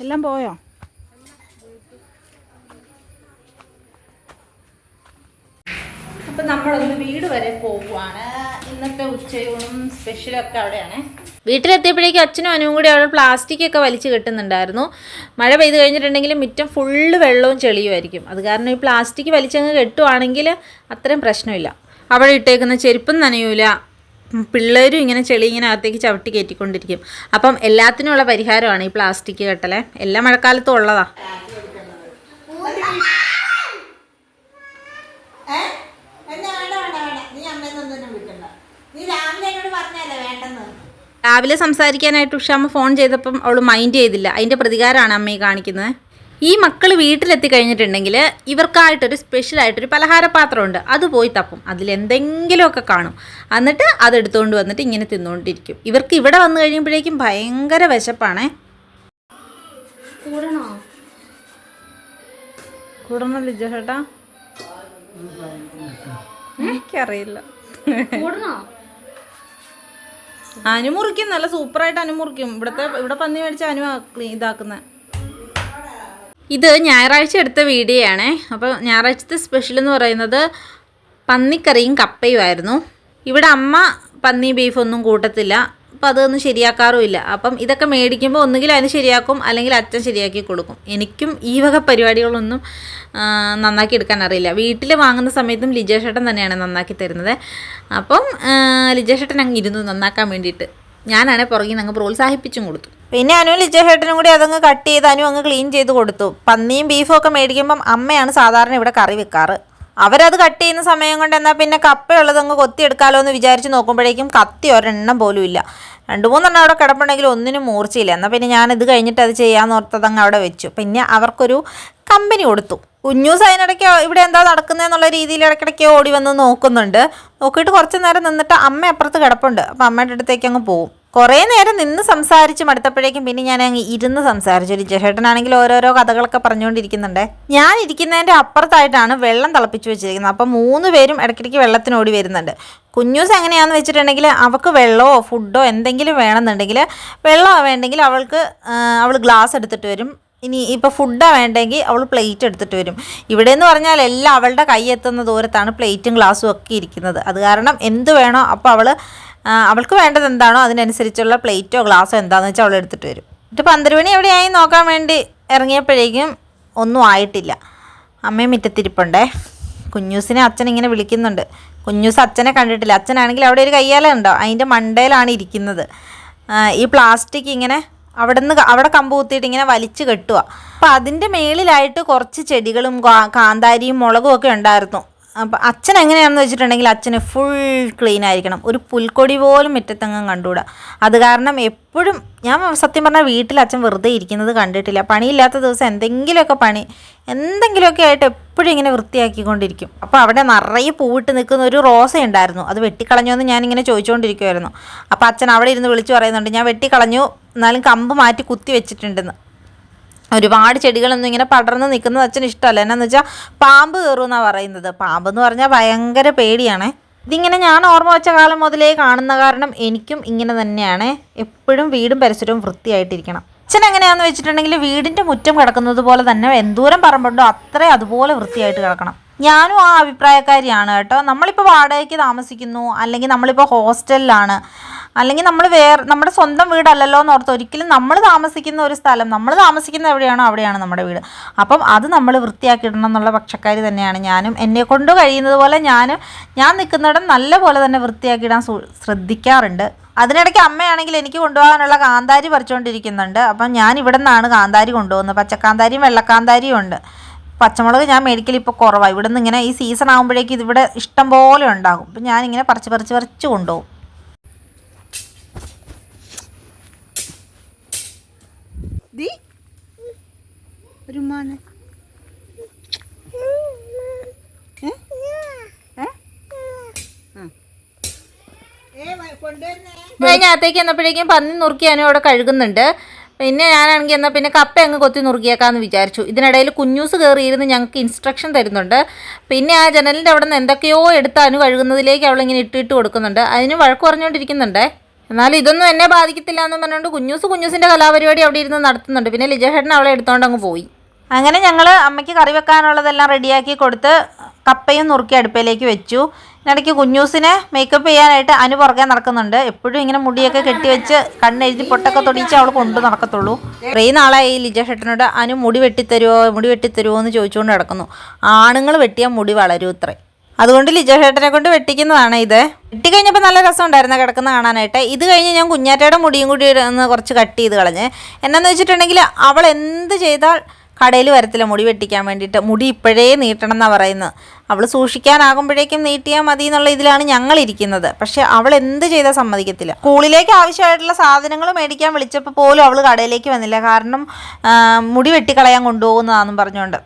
എല്ലാം പോയോ? അപ്പം നമ്മളൊന്ന് വീട് വരെ പോകുവാണ്. ഇന്നത്തെ ഉച്ചയൂണും സ്പെഷ്യലൊക്കെ അവിടെയാണ്. വീട്ടിലെത്തിയപ്പോഴേക്കും അച്ഛനും അനുവും കൂടി അവിടെ പ്ലാസ്റ്റിക് ഒക്കെ വലിച്ചു കെട്ടുന്നുണ്ടായിരുന്നു. മഴ പെയ്ത് കഴിഞ്ഞിട്ടുണ്ടെങ്കിൽ മുറ്റം ഫുള്ള് വെള്ളവും ചെളിയുമായിരിക്കും. അത് കാരണം ഈ പ്ലാസ്റ്റിക് വലിച്ചങ്ങ് കെട്ടുവാണെങ്കിൽ അത്രയും പ്രശ്നമില്ല. അവിടെ ഇട്ടേക്കുന്ന ചെരുപ്പും നനയൂല, പിള്ളേരും ഇങ്ങനെ ചെളി ഇങ്ങനെ അകത്തേക്ക് ചവിട്ടി കയറ്റിക്കൊണ്ടിരിക്കും. അപ്പം എല്ലാത്തിനുമുള്ള പരിഹാരമാണ് ഈ പ്ലാസ്റ്റിക് കെട്ടലേ. എല്ലാ മഴക്കാലത്തും ഉള്ളതാ. രാവിലെ സംസാരിക്കാനായിട്ട് ഉഷാമ്മ ഫോൺ ചെയ്തപ്പം അവൾ മൈൻഡ് ചെയ്തില്ല. അതിൻ്റെ പ്രതികാരമാണ് അമ്മയെ കാണിക്കുന്നത്. ഈ മക്കൾ വീട്ടിലെത്തി കഴിഞ്ഞിട്ടുണ്ടെങ്കിൽ ഇവർക്കായിട്ടൊരു സ്പെഷ്യലായിട്ടൊരു പലഹാരപാത്രമുണ്ട്. അത് പോയി തപ്പും, അതിലെന്തെങ്കിലുമൊക്കെ കാണും. എന്നിട്ട് അതെടുത്തുകൊണ്ട് വന്നിട്ട് ഇങ്ങനെ തിന്നുകൊണ്ടിരിക്കും. ഇവർക്ക് ഇവിടെ വന്നു കഴിയുമ്പോഴേക്കും ഭയങ്കര വിശപ്പാണേ. കൂടണോ ലിജ ചേട്ടാ? എനിക്കറിയില്ല. അനുമുറിക്കും, നല്ല സൂപ്പറായിട്ട് അനുമുറിക്കും. ഇവിടെ പന്നി മേടിച്ച അനു ഇതാക്കുന്നത്. ഇത് ഞായറാഴ്ച എടുത്ത വീഡിയോ ആണേ. അപ്പോൾ ഞായറാഴ്ചത്തെ സ്പെഷ്യൽ എന്ന് പറയുന്നത് പന്നിക്കറിയും കപ്പയുമായിരുന്നു. ഇവിടെ അമ്മ പന്നി ബീഫൊന്നും കൂട്ടത്തില്ല, അപ്പം അതൊന്നും ശരിയാക്കാറുമില്ല. അപ്പം ഇതൊക്കെ മേടിക്കുമ്പോൾ ഒന്നുകിൽ അതിന് ശരിയാക്കും, അല്ലെങ്കിൽ അച്ഛൻ ശരിയാക്കി കൊടുക്കും. എനിക്കും ഈ വക പരിപാടികളൊന്നും നന്നാക്കി എടുക്കാൻ അറിയില്ല. വീട്ടിൽ വാങ്ങുന്ന സമയത്തും ലിജേഷേട്ടൻ തന്നെയാണ് നന്നാക്കി തരുന്നത്. അപ്പം ലിജേഷേട്ടൻ അങ്ങ് ഇരുന്നു നന്നാക്കാൻ വേണ്ടിയിട്ട്. ഞാനാണെ പുറകിൽ നിന്ന് അങ്ങ് പ്രോത്സാഹിപ്പിച്ചും കൊടുത്തു. പിന്നെ അനു ലിജേഷേട്ടനും കൂടി അതങ്ങ് കട്ട് ചെയ്ത് അനു അങ്ങ് ക്ലീൻ ചെയ്ത് കൊടുത്തു. പന്നിയും ബീഫും ഒക്കെ മേടിക്കുമ്പം അമ്മയാണ് സാധാരണ ഇവിടെ കറി വെക്കാറ്. അവരത് കട്ട് ചെയ്യുന്ന സമയം കൊണ്ട് എന്നാൽ പിന്നെ കപ്പയുള്ളത് അങ്ങ് കൊത്തിയെടുക്കാമല്ലോ എന്ന് വിചാരിച്ച് നോക്കുമ്പോഴേക്കും കത്തി ഒരെണ്ണം പോലും ഇല്ല. 2-3 അവിടെ കിടപ്പുണ്ടെങ്കിൽ ഒന്നിനും മൂർച്ചയില്ല. എന്നാൽ പിന്നെ ഞാനിത് കഴിഞ്ഞിട്ട് അത് ചെയ്യാമെന്ന് ഓർത്തതങ്ങ് അവിടെ വെച്ചു. പിന്നെ അവർക്കൊരു കമ്പനി കൊടുത്തു. കുഞ്ഞൂസ് അതിനിടയ്ക്ക് ഇവിടെ എന്താ നടക്കുന്നതെന്നുള്ള രീതിയിൽ ഇടയ്ക്കിടയ്ക്ക് ഓടി വന്ന് നോക്കുന്നുണ്ട്. നോക്കിയിട്ട് കുറച്ച് നേരം നിന്നിട്ട് അമ്മ അപ്പുറത്ത് കിടപ്പുണ്ട്. അപ്പം അമ്മയുടെ അടുത്തേക്ക് അങ്ങ് പോകും. കുറേ നേരം നിന്ന് സംസാരിച്ച് മടുത്തപ്പോഴേക്കും പിന്നെ ഞാൻ അങ്ങ് ഇരുന്ന് സംസാരിച്ചു. ലിജേഷേട്ടനാണെങ്കിൽ ഓരോരോ കഥകളൊക്കെ പറഞ്ഞുകൊണ്ടിരിക്കുന്നുണ്ട്. ഞാൻ ഇരിക്കുന്നതിൻ്റെ അപ്പുറത്തായിട്ടാണ് വെള്ളം തിളപ്പിച്ച് വെച്ചിരിക്കുന്നത്. അപ്പം 3 പേരും ഇടയ്ക്കിടയ്ക്ക് വെള്ളത്തിനോടി വരുന്നുണ്ട്. കുഞ്ഞൂസ് എങ്ങനെയാണെന്ന് വെച്ചിട്ടുണ്ടെങ്കിൽ അവൾക്ക് വെള്ളമോ ഫുഡോ എന്തെങ്കിലും വേണമെന്നുണ്ടെങ്കിൽ, വെള്ളമോ വേണ്ടെങ്കിൽ അവൾ ഗ്ലാസ് എടുത്തിട്ട് വരും. ഇനി ഇപ്പോൾ ഫുഡാണ് വേണ്ടെങ്കിൽ അവൾ പ്ലേറ്റ് എടുത്തിട്ട് വരും. ഇവിടെ എന്ന് പറഞ്ഞാൽ എല്ലാം അവളുടെ കൈ എത്തുന്ന ദൂരത്താണ് പ്ലേറ്റും ഗ്ലാസ്സും ഒക്കെ ഇരിക്കുന്നത്. അത് കാരണം എന്ത് വേണോ അപ്പോൾ അവൾക്ക് വേണ്ടത് എന്താണോ അതിനനുസരിച്ചുള്ള പ്ലേറ്റോ ഗ്ലാസ്സോ എന്താണെന്ന് വെച്ചാൽ അവൾ എടുത്തിട്ട് വരും. എന്നിട്ട് 12 മണി എവിടെയായി നോക്കാൻ വേണ്ടി ഇറങ്ങിയപ്പോഴേക്കും ഒന്നും ആയിട്ടില്ല. അമ്മയും മുറ്റത്തിരിപ്പുണ്ടേ. കുഞ്ഞൂസിനെ അച്ഛൻ ഇങ്ങനെ വിളിക്കുന്നുണ്ട്. കുഞ്ഞൂസ് അച്ഛനെ കണ്ടിട്ടില്ല. അച്ഛനാണെങ്കിൽ അവിടെ ഒരു കയ്യാല ഉണ്ടോ, അതിൻ്റെ മണ്ടയിലാണ് ഇരിക്കുന്നത്. ഈ പ്ലാസ്റ്റിക് ഇങ്ങനെ അവിടെ കമ്പ് കുത്തിയിട്ട് ഇങ്ങനെ വലിച്ചു കെട്ടുക. അപ്പം അതിൻ്റെ മേളിലായിട്ട് കുറച്ച് ചെടികളും കാന്താരിയും മുളകും ഒക്കെ ഉണ്ടായിരുന്നു. അപ്പം അച്ഛൻ എങ്ങനെയാണെന്ന് വെച്ചിട്ടുണ്ടെങ്കിൽ അച്ഛന് ഫുൾ ക്ലീൻ ആയിരിക്കണം. ഒരു പുൽക്കൊടി പോലും മുറ്റത്തെങ്ങും കണ്ടുകൂടാ. അത് കാരണം എപ്പോഴും ഞാൻ സത്യം പറഞ്ഞാൽ വീട്ടിൽ അച്ഛൻ വെറുതെ ഇരിക്കുന്നത് കണ്ടിട്ടില്ല. പണിയില്ലാത്ത ദിവസം എന്തെങ്കിലുമൊക്കെ ആയിട്ട് എപ്പോഴും ഇങ്ങനെ വൃത്തിയാക്കിക്കൊണ്ടിരിക്കും. അപ്പോൾ അവിടെ നിറയെ പൂവിട്ട് നിൽക്കുന്ന ഒരു റോസ ഉണ്ടായിരുന്നു. അത് വെട്ടിക്കളഞ്ഞോ എന്ന് ഞാനിങ്ങനെ ചോദിച്ചുകൊണ്ടിരിക്കുമായിരുന്നു. അപ്പോൾ അച്ഛൻ അവിടെ ഇരുന്ന് വിളിച്ചു പറയുന്നുണ്ട്, ഞാൻ വെട്ടിക്കളഞ്ഞു, എന്നാലും കമ്പ് മാറ്റി കുത്തി വെച്ചിട്ടുണ്ടെന്ന്. ഒരുപാട് ചെടികളൊന്നും ഇങ്ങനെ പടർന്ന് നിൽക്കുന്നത് അച്ഛന് ഇഷ്ടമല്ല. എന്നാന്ന് വെച്ചാൽ പാമ്പ് കയറുമെന്നാണ് പറയുന്നത്. പാമ്പെന്ന് പറഞ്ഞാൽ ഭയങ്കര പേടിയാണ്. ഇതിങ്ങനെ ഞാൻ ഓർമ്മ വെച്ച കാലം മുതലേ കാണുന്ന കാരണം എനിക്കും ഇങ്ങനെ തന്നെയാണ്. എപ്പോഴും വീടും പരിസരവും വൃത്തിയായിട്ടിരിക്കണം. അച്ഛൻ എങ്ങനെയാണെന്ന് വെച്ചിട്ടുണ്ടെങ്കിൽ വീടിൻ്റെ മുറ്റം കിടക്കുന്നത് പോലെ തന്നെ എന്തോരം പറമ്പുണ്ടോ അത്രയും അതുപോലെ വൃത്തിയായിട്ട് കിടക്കണം. ഞാനും ആ അഭിപ്രായക്കാരിയാണ് കേട്ടോ. നമ്മളിപ്പോൾ വാടകയ്ക്ക് താമസിക്കുന്നു, അല്ലെങ്കിൽ നമ്മളിപ്പോൾ ഹോസ്റ്റലിലാണ്, അല്ലെങ്കിൽ നമ്മുടെ സ്വന്തം വീടല്ലല്ലോ എന്ന് ഓർത്ത് ഒരിക്കലും നമ്മൾ താമസിക്കുന്ന ഒരു സ്ഥലം, നമ്മൾ താമസിക്കുന്ന എവിടെയാണോ അവിടെയാണ് നമ്മുടെ വീട്. അപ്പം അത് നമ്മൾ വൃത്തിയാക്കിയിടണം എന്നുള്ള പക്ഷക്കാരി തന്നെയാണ് ഞാനും. എന്നെ കൊണ്ട് കഴിയുന്നത് പോലെ ഞാൻ നിൽക്കുന്നിടം നല്ല പോലെ തന്നെ വൃത്തിയാക്കിയിടാൻ ശ്രദ്ധിക്കാറുണ്ട്. അതിനിടയ്ക്ക് അമ്മയാണെങ്കിൽ എനിക്ക് കൊണ്ടുപോകാനുള്ള കാന്താരി പറിച്ചുകൊണ്ടിരിക്കുന്നുണ്ട്. അപ്പം ഞാൻ ഇവിടെ നിന്നാണ് കാന്താരി കൊണ്ടുപോകുന്നത്. പച്ചക്കാന്താരിയും വെള്ളക്കാന്താരിയും ഉണ്ട്. പച്ചമുളക് ഞാൻ മേടിക്കൽ ഇപ്പോൾ കുറവാണ്. ഇവിടെ നിന്ന് ഇങ്ങനെ ഈ സീസൺ ആകുമ്പോഴേക്കും ഇതിവിടെ ഇഷ്ടം പോലെ ഉണ്ടാകും. അപ്പം ഞാനിങ്ങനെ പറിച്ച് കൊണ്ടുപോകും. ഒരു മാന കഴിഞ്ഞ അകത്തേക്ക് വന്നപ്പോഴേക്കും പന്നി നുറുക്കിയാനും അവിടെ കഴുകുന്നുണ്ട്. പിന്നെ ഞാനാണെങ്കിൽ എന്നാൽ പിന്നെ കപ്പ അങ്ങ് കൊത്തി നുറുക്കിയേക്കാമെന്ന് വിചാരിച്ചു. ഇതിനിടയിൽ കുഞ്ഞൂസ് കയറിയിരുന്ന് ഞങ്ങൾക്ക് ഇൻസ്ട്രക്ഷൻ തരുന്നുണ്ട്. പിന്നെ ആ ജനലിൻ്റെ അവിടെ നിന്ന് എന്തൊക്കെയോ എടുത്ത് അനു കഴുകുന്നതിലേക്ക് അവളിങ്ങനെ ഇട്ടിട്ട് കൊടുക്കുന്നുണ്ട്. അതിന് വഴക്ക് പറഞ്ഞുകൊണ്ടിരിക്കുന്നുണ്ട്. എന്നാലും ഇതൊന്നും എന്നെ ബാധിക്കത്തില്ല എന്ന് പറഞ്ഞുകൊണ്ട് കുഞ്ഞൂസിൻ്റെ കലാപരിപാടി അവിടെ ഇരുന്ന് നടത്തുന്നുണ്ട്. പിന്നെ ലിജേഷേട്ടൻ അവളെ എടുത്തുകൊണ്ട് അങ്ങ് പോയി. അങ്ങനെ ഞങ്ങൾ അമ്മയ്ക്ക് കറി വെക്കാനുള്ളതെല്ലാം റെഡിയാക്കി കൊടുത്ത് കപ്പയും നുറുക്കി അടുപ്പിലേക്ക് വെച്ചു. ഇടയ്ക്ക് കുഞ്ഞൂസിനെ മേക്കപ്പ് ചെയ്യാനായിട്ട് അനു പുറകെ നടക്കുന്നുണ്ട്. എപ്പോഴും ഇങ്ങനെ മുടിയൊക്കെ കെട്ടിവെച്ച് കണ്ണെഴുതി പൊട്ടൊക്കെ തൊടിയിച്ച് അവൾ കൊണ്ടു നടക്കത്തുള്ളൂ. കുറേ നാളായി ലിജേഷേട്ടനോട് അനു മുടി വെട്ടിത്തരുമോ എന്ന് ചോദിച്ചുകൊണ്ട് നടക്കുന്നു. ആണുങ്ങൾ വെട്ടിയാൽ മുടി വളരൂ ഇത്രേ. അതുകൊണ്ട് ലിജേഷേട്ടനെ കൊണ്ട് വെട്ടിക്കുന്നതാണ് ഇത്. വെട്ടിക്കഴിഞ്ഞപ്പോൾ നല്ല രസം ഉണ്ടായിരുന്നു കിടക്കുന്ന കാണാനായിട്ട്. ഇത് കഴിഞ്ഞ് ഞാൻ കുഞ്ഞാറ്റയുടെ മുടിയും കൂടി ഒന്ന് കുറച്ച് കട്ട് ചെയ്ത് കളഞ്ഞ്. എന്നാന്ന് വെച്ചിട്ടുണ്ടെങ്കിൽ അവൾ എന്ത് ചെയ്താൽ കടയിൽ വരത്തില്ല മുടി വെട്ടിക്കാൻ വേണ്ടിയിട്ട്. മുടി ഇപ്പോഴേ നീട്ടണം എന്നാണ് പറയുന്നത്. അവൾ സൂക്ഷിക്കാനാകുമ്പോഴേക്കും നീട്ടിയാൽ മതി എന്നുള്ള ഇതിലാണ് ഞങ്ങളിരിക്കുന്നത്. പക്ഷേ അവൾ എന്ത് ചെയ്താൽ സമ്മതിക്കത്തില്ല. സ്കൂളിലേക്ക് ആവശ്യമായിട്ടുള്ള സാധനങ്ങൾ മേടിക്കാൻ വിളിച്ചപ്പോൾ പോലും അവൾ കടയിലേക്ക് വന്നില്ല. കാരണം മുടി വെട്ടിക്കളയാൻ കൊണ്ടുപോകുന്നതാണെന്നും പറഞ്ഞുകൊണ്ട്.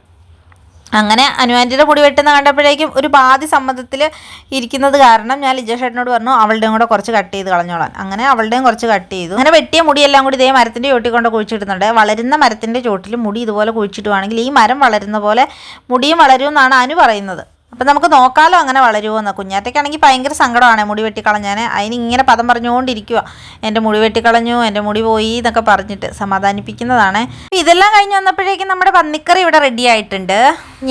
അങ്ങനെ അനുവാൻ്റിയുടെ മുടി വെട്ടുന്ന കണ്ടപ്പോഴേക്കും ഒരു പാതി സമ്മതത്തിൽ ഇരിക്കുന്നത് കാരണം ഞാൻ ലിജേഷേട്ടനോട് പറഞ്ഞു അവളുടെയും കൂടെ കുറച്ച് കട്ട് ചെയ്ത് കളഞ്ഞോളാൻ. അങ്ങനെ അവളുടെയും കുറച്ച് കട്ട് ചെയ്തു. അങ്ങനെ വെട്ടിയ മുടിയെല്ലാം കൂടി ഇതേ മരത്തിൻ്റെ ചോട്ടിൽ കൊണ്ട് കുഴിച്ചിടുന്നുണ്ട്. വളരുന്ന മരത്തിൻ്റെ ചോട്ടിൽ മുടി ഇതുപോലെ കുഴിച്ചിടുവാണെങ്കിൽ ഈ മരം വളരുന്ന പോലെ മുടിയും വളരുമെന്നാണ് അനു പറയുന്നത്. അപ്പം നമുക്ക് നോക്കാമല്ലോ അങ്ങനെ വളരുമോയെന്ന്. കുഞ്ഞാറ്റയ്ക്കാണെങ്കിൽ ഭയങ്കര സങ്കടമാണ് മുടി വെട്ടിക്കളഞ്ഞാൽ. അതിനിങ്ങനെ പദം പറഞ്ഞുകൊണ്ടിരിക്കുക, എൻ്റെ മുടി വെട്ടിക്കളഞ്ഞു, എൻ്റെ മുടി പോയി എന്നൊക്കെ പറഞ്ഞിട്ട് സമാധാനിപ്പിക്കുന്നതാണ്. ഇതെല്ലാം കഴിഞ്ഞ് വന്നപ്പോഴേക്കും നമ്മുടെ പന്നിക്കറി ഇവിടെ റെഡി ആയിട്ടുണ്ട്.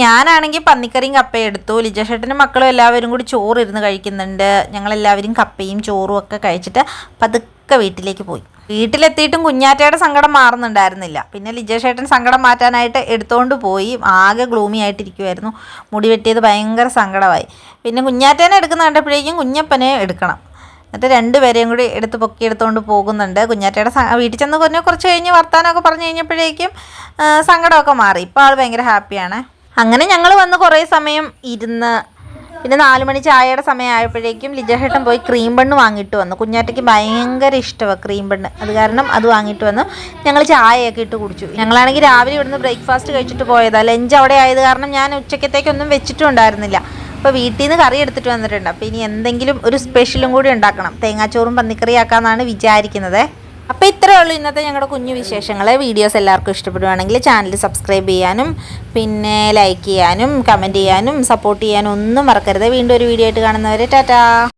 ഞാനാണെങ്കിൽ പന്നിക്കറിയും കപ്പയും എടുത്തു. ലിജേഷേട്ടനും മക്കളും എല്ലാവരും കൂടി ചോറ് ഇരുന്ന് കഴിക്കുന്നുണ്ട്. ഞങ്ങളെല്ലാവരും കപ്പയും ചോറും ഒക്കെ കഴിച്ചിട്ട് പതുക്കെ വീട്ടിലേക്ക് പോയി. വീട്ടിലെത്തിയിട്ടും കുഞ്ഞാറ്റയുടെ സങ്കടം മാറുന്നുണ്ടായിരുന്നില്ല. പിന്നെ ലിജേഷേട്ടൻ സങ്കടം മാറ്റാനായിട്ട് എടുത്തുകൊണ്ട് പോയി. ആകെ ഗ്ലൂമി ആയിട്ടിരിക്കുമായിരുന്നു. മുടി വെട്ടിയത് ഭയങ്കര സങ്കടമായി. പിന്നെ കുഞ്ഞാറ്റേനെ എടുക്കുന്ന കണ്ടപ്പോഴേക്കും കുഞ്ഞപ്പനെ എടുക്കണം. എന്നിട്ട് രണ്ടുപേരെയും കൂടി പൊക്കിയെടുത്തുകൊണ്ട് പോകുന്നുണ്ട്. കുഞ്ഞാറ്റയുടെ വീട്ടിൽ ചെന്ന് കുറച്ച് കഴിഞ്ഞ് വർത്താനമൊക്കെ പറഞ്ഞു കഴിഞ്ഞപ്പോഴേക്കും സങ്കടമൊക്കെ മാറി. ഇപ്പോൾ ആൾ ഭയങ്കര ഹാപ്പിയാണ്. അങ്ങനെ ഞങ്ങൾ വന്ന് കുറേ സമയം ഇരുന്ന് പിന്നെ 4 മണി ചായയുടെ സമയമായപ്പോഴേക്കും ലിജേഷേട്ടൻ പോയി ക്രീം ബണ്ണ് വാങ്ങിയിട്ട് വന്നു. കുഞ്ഞാറ്റയ്ക്ക് ഭയങ്കര ഇഷ്ടമാണ് ക്രീം ബണ്ണ്. അത് കാരണം അത് വാങ്ങിയിട്ട് വന്നു. ഞങ്ങൾ ചായയൊക്കെ ഇട്ട് കുടിച്ചു. ഞങ്ങളാണെങ്കിൽ രാവിലെ ഇവിടുന്ന് ബ്രേക്ക്ഫാസ്റ്റ് കഴിച്ചിട്ട് പോയതാണ്. ലഞ്ച് അവിടെ ആയത് കാരണം ഞാൻ ഉച്ചക്കത്തേക്കൊന്നും വെച്ചിട്ടും ഉണ്ടായിരുന്നില്ല. അപ്പോൾ വീട്ടിൽ നിന്ന് കറി എടുത്തിട്ട് വന്നിട്ടുണ്ട്. അപ്പോൾ ഇനി എന്തെങ്കിലും ഒരു സ്പെഷ്യലും കൂടി ഉണ്ടാക്കണം. തേങ്ങാച്ചോറും പന്നിക്കറി ആക്കാമെന്നാണ് വിചാരിക്കുന്നത്. അപ്പോൾ ഇത്രയേ ഉള്ളൂ ഇന്നത്തെ ഞങ്ങളുടെ കുഞ്ഞു വിശേഷങ്ങൾ. വീഡിയോസ് എല്ലാവർക്കും ഇഷ്ടപ്പെടുവാണെങ്കിൽ ചാനൽ സബ്സ്ക്രൈബ് ചെയ്യാനും പിന്നെ ലൈക്ക് ചെയ്യാനും കമൻറ്റ് ചെയ്യാനും സപ്പോർട്ട് ചെയ്യാനും ഒന്നും മറക്കരുത്. വീണ്ടും ഒരു വീഡിയോ ആയിട്ട് കാണുന്നവരെ ടാറ്റാ.